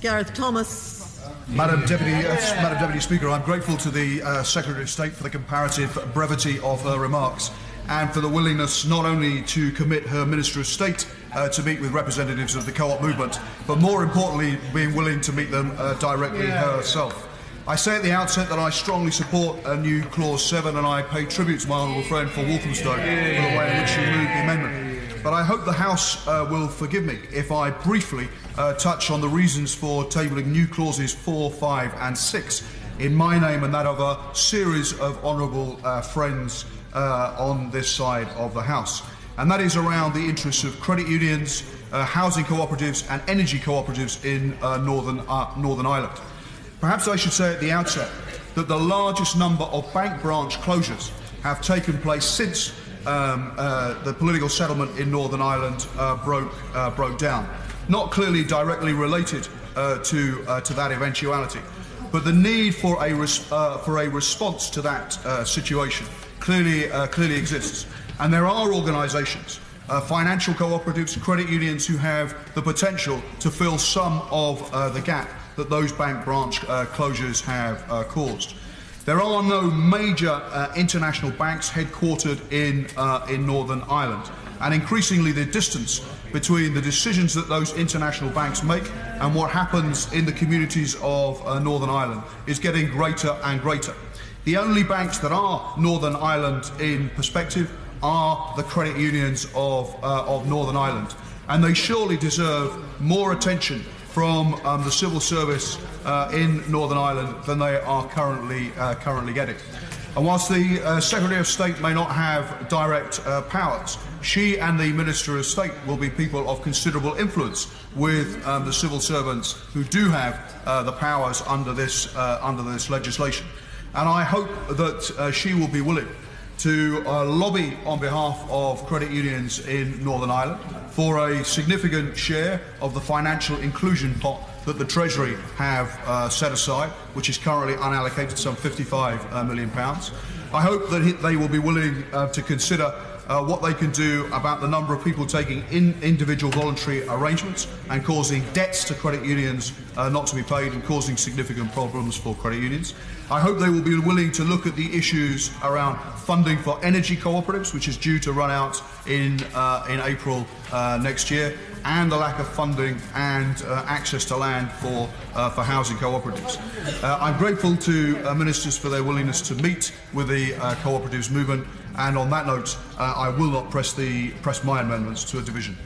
Gareth Thomas. Madam Deputy Speaker, I'm grateful to the Secretary of State for the comparative brevity of her remarks and for the willingness not only to commit her Minister of State to meet with representatives of the co-op movement, but more importantly, being willing to meet them directly herself. I say at the outset that I strongly support a new Clause 7, and I pay tribute to my honourable friend for Walthamstow for the way in which she moved the amendment. But I hope the House will forgive me if I briefly touch on the reasons for tabling new clauses 4, 5 and 6 in my name and that of a series of honourable friends on this side of the House. And that is around the interests of credit unions, housing cooperatives and energy cooperatives in Northern Ireland. Perhaps I should say at the outset that the largest number of bank branch closures have taken place since the political settlement in Northern Ireland broke down. Not clearly directly related to that eventuality, but the need for a response to that situation clearly exists. And there are organisations, financial cooperatives, credit unions, who have the potential to fill some of the gap that those bank branch closures have caused. There are no major international banks headquartered in Northern Ireland, and increasingly the distance between the decisions that those international banks make and what happens in the communities of Northern Ireland is getting greater and greater. The only banks that are Northern Ireland in perspective are the credit unions of Northern Ireland, and they surely deserve more attention from the civil service in Northern Ireland than they are currently getting. And whilst the Secretary of State may not have direct powers, she and the Minister of State will be people of considerable influence with the civil servants who do have the powers under this legislation. And I hope that she will be willing to lobby on behalf of credit unions in Northern Ireland for a significant share of the financial inclusion pot that the Treasury have set aside, which is currently unallocated, some £55 million. I hope that they will be willing to consider what they can do about the number of people taking individual voluntary arrangements and causing debts to credit unions not to be paid and causing significant problems for credit unions. I hope they will be willing to look at the issues around funding for energy cooperatives, which is due to run out in April next year, and the lack of funding and access to land for housing cooperatives. I'm grateful to ministers for their willingness to meet with the cooperatives movement, and on that note, I will not press my amendments to a division.